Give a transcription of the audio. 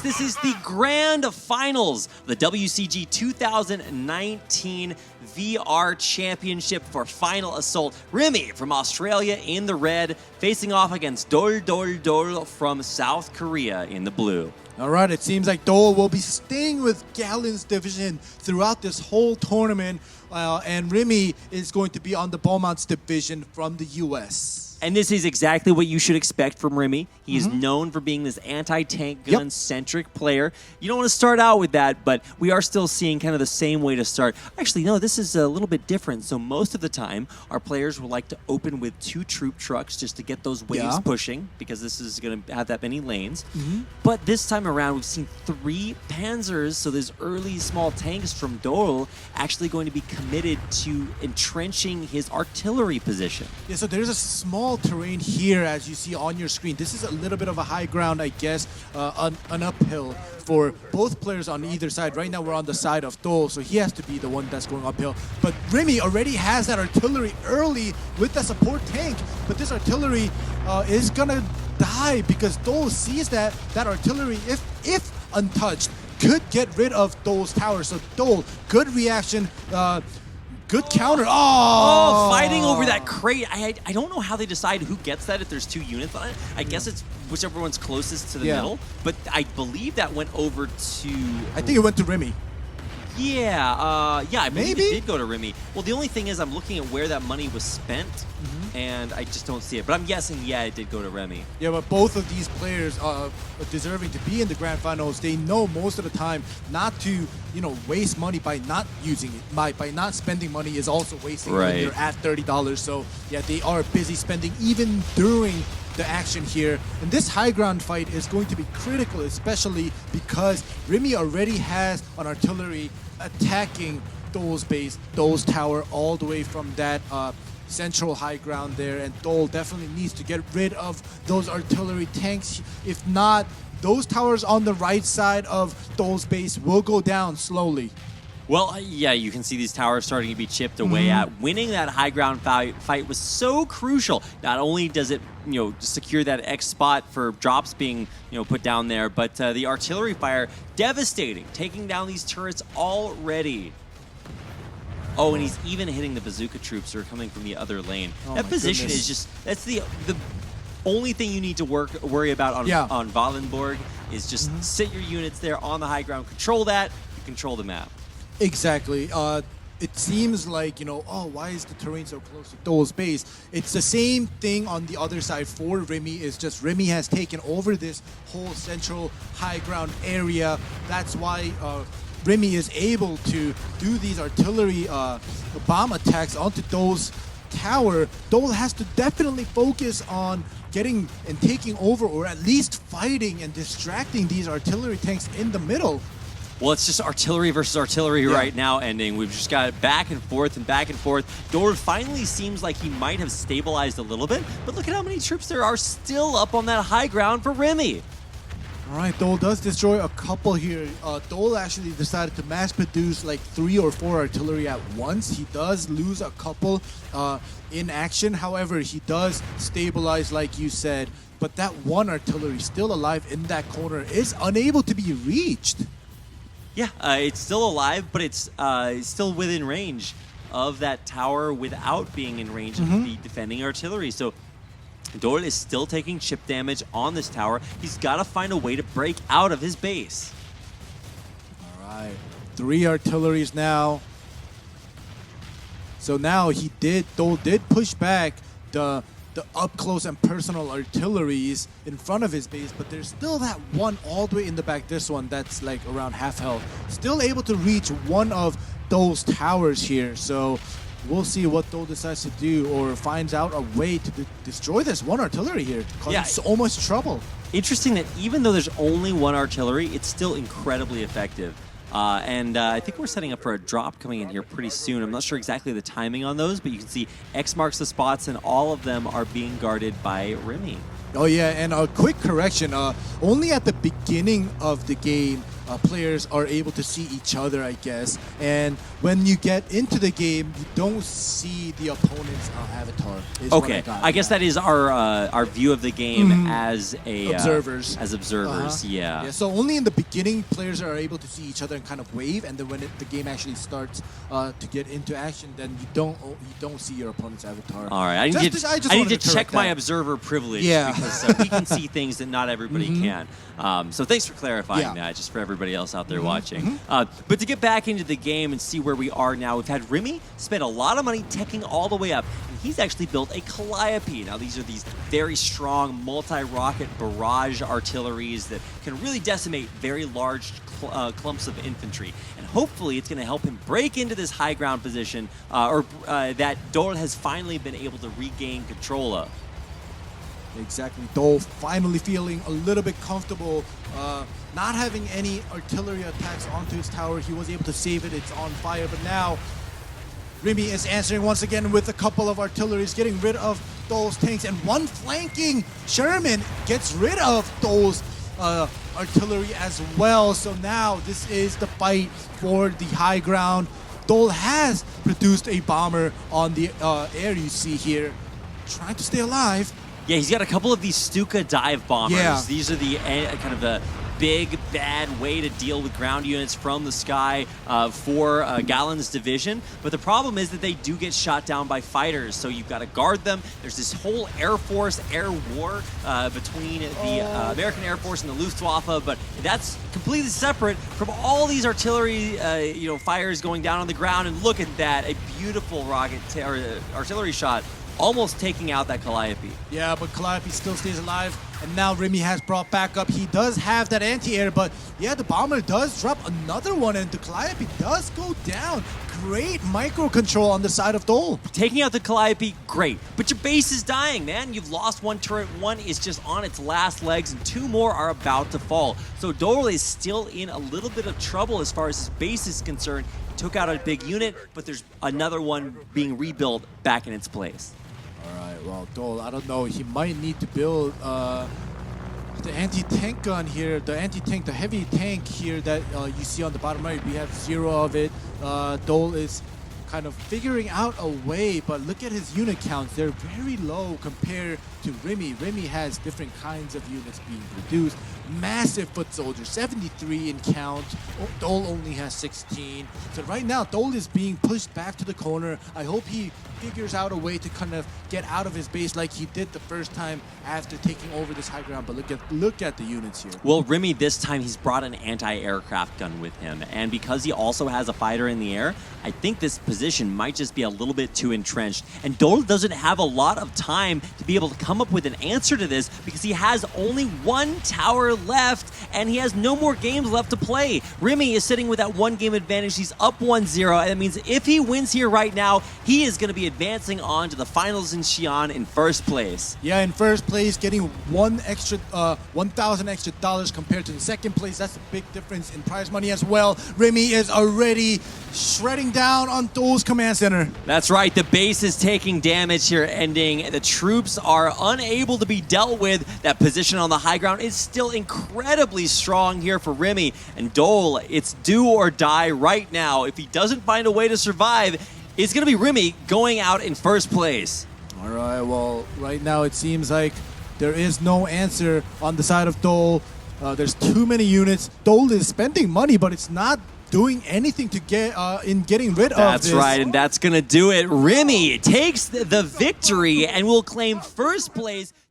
this is the grand finals, the WCG 2019 VR Championship for Final Assault. Rimmy from Australia in the red, facing off against DDOLDDOLDDOLE from South Korea in the blue. All right, it seems like Dole will be staying with Gallen's division throughout this whole tournament, and Rimmy is going to be on the Beaumont's division from the U.S. And this is exactly what you should expect from Rimmy. He is known for being this anti-tank gun-centric player. You don't want to start out with that, but we are still seeing kind of the same way to start. Actually, no, this is a little bit different. So most of the time, our players will like to open with 2 troop trucks just to get those waves pushing, because this is going to have that many lanes. But this time around, we've seen 3 Panzers, so these early small tanks from Dole actually going to be committed to entrenching his artillery position. Yeah, so there's a small terrain here, as you see on your screen. This is a little bit of a high ground, I guess, an uphill for both players on either side. Right now we're on the side of Dole, so he has to be the one that's going uphill. But Rimmy already has that artillery early with the support tank, but this artillery is gonna die because Dole sees that artillery, if untouched, could get rid of Dole's tower. So Dole, good reaction, good counter. Oh, fighting over that crate. I don't know how they decide who gets that if there's 2 units on it. I guess it's whichever one's closest to the middle. But I believe that went over to... I think it went to Rimmy. Yeah, I believe it did go to Rimmy. Well, the only thing is I'm looking at where that money was spent, and I just don't see it. But I'm guessing, yeah, it did go to Rimmy. Yeah, but both of these players are deserving to be in the grand finals. They know most of the time not to, waste money by not using it. By not spending money is also wasting when you're at $30. So, yeah, they are busy spending even during the action here. And this high ground fight is going to be critical, especially because Rimmy already has an artillery attacking Dole's base, Dole's tower, all the way from that central high ground there, and Dole definitely needs to get rid of those artillery tanks. If not, those towers on the right side of Dole's base will go down slowly. Well, yeah, you can see these towers starting to be chipped away at. Winning that high ground fight was so crucial. Not only does it, secure that X spot for drops being, put down there, but the artillery fire, devastating, taking down these turrets already. Oh, and he's even hitting the bazooka troops who are coming from the other lane. That position is just, that's the only thing you need to worry about on WallenBurg is just sit your units there on the high ground, control that, you control the map. Exactly. It seems like, why is the terrain so close to Dole's base? It's the same thing on the other side for Rimmy. It's just Rimmy has taken over this whole central high ground area. That's why Rimmy is able to do these artillery bomb attacks onto Dole's tower. Dole has to definitely focus on getting and taking over, or at least fighting and distracting these artillery tanks in the middle. Well, it's just artillery versus artillery right now ending. We've just got it back and forth and back and forth. Dole finally seems like he might have stabilized a little bit, but look at how many troops there are still up on that high ground for Rimmy. All right, Dole does destroy a couple here. Dole actually decided to mass produce like 3 or 4 artillery at once. He does lose a couple in action. However, he does stabilize, like you said. But that one artillery still alive in that corner is unable to be reached. Yeah, it's still alive, but it's still within range of that tower without being in range of the defending artillery. So Dole is still taking chip damage on this tower. He's got to find a way to break out of his base. All right, 3 artilleries now. So now Dole did push back the up close and personal artilleries in front of his base, but there's still that one all the way in the back. This one that's like around half health, still able to reach one of Dole's towers here. So we'll see what Dole decides to do, or finds out a way to destroy this one artillery here, causing so much trouble. Interesting that even though there's only 1 artillery, it's still incredibly effective. And I think we're setting up for a drop coming in here pretty soon. I'm not sure exactly the timing on those, but you can see X marks the spots, and all of them are being guarded by Rimmy. Oh yeah, and a quick correction. Only at the beginning of the game players are able to see each other, I guess. And when you get into the game, you don't see the opponent's avatar. Okay, I guess that is our view of the game as observers. As observers, yeah. So only in the beginning, players are able to see each other and kind of wave, and then when the game actually starts to get into action, then you don't see your opponent's avatar. All right, I need to check my observer privilege because we can see things that not everybody can. So thanks for clarifying that, just for everybody else out there watching. But to get back into the game and see where we are now, we've had Rimmy spend a lot of money teching all the way up, and he's actually built a Calliope. Now these are these very strong multi-rocket barrage artilleries that can really decimate very large clumps of infantry. And hopefully it's going to help him break into this high ground position that Dole has finally been able to regain control of. Exactly. Dole finally feeling a little bit comfortable, not having any artillery attacks onto his tower. He was able to save it. It's on fire. But now Rimmy is answering once again with a couple of artilleries, getting rid of Dole's tanks. And one flanking Sherman gets rid of Dole's artillery as well. So now this is the fight for the high ground. Dole has produced a bomber on the air you see here, trying to stay alive. Yeah, he's got a couple of these Stuka dive bombers. Yeah. These are the kind of the big, bad way to deal with ground units from the sky for Gallen's division. But the problem is that they do get shot down by fighters, so you've got to guard them. There's this whole Air Force air war between the American Air Force and the Luftwaffe, but that's completely separate from all these artillery fires going down on the ground. And look at that, a beautiful artillery shot, almost taking out that Calliope. Yeah, but Calliope still stays alive, and now Rimmy has brought back up. He does have that anti-air, but yeah, the bomber does drop another one, and the Calliope does go down. Great micro-control on the side of Dole. Taking out the Calliope, great, but your base is dying, man. You've lost one turret, one is just on its last legs, and two more are about to fall. So Dole is still in a little bit of trouble as far as his base is concerned. He took out a big unit, but there's another one being rebuilt back in its place. All right, well, Dole, I don't know. He might need to build the anti-tank gun here, the heavy tank here that you see on the bottom right. We have 0 of it. Dole is kind of figuring out a way, but look at his unit counts. They're very low compared to Rimmy. Rimmy has different kinds of units being produced. Massive foot soldiers, 73 in count. Dole only has 16. So right now, Dole is being pushed back to the corner. I hope he figures out a way to kind of get out of his base like he did the first time after taking over this high ground. But look at the units here. Well, Rimmy, this time he's brought an anti-aircraft gun with him. And because he also has a fighter in the air, I think this position might just be a little bit too entrenched. And Dole doesn't have a lot of time to be able to come up with an answer to this because he has only one tower left and he has no more games left to play. Rimmy is sitting with that one game advantage. He's up 1-0, and that means if he wins here right now, he is going to be advancing on to the finals in Xi'an in first place. Yeah, in first place, getting $1,000 extra compared to the second place. That's a big difference in prize money as well. Rimmy is already shredding down on Dole's command center. That's right. The base is taking damage here, ending. The troops are unable to be dealt with. That position on the high ground is still incredibly strong here for Rimmy. And Dole, it's do or die right now. If he doesn't find a way to survive, it's going to be Rimmy going out in first place. All right, well, right now it seems like there is no answer on the side of Dole. There's too many units. Dole is spending money, but it's not doing anything to get in getting rid of this. That's right, and that's going to do it. Rimmy takes the victory and will claim first place.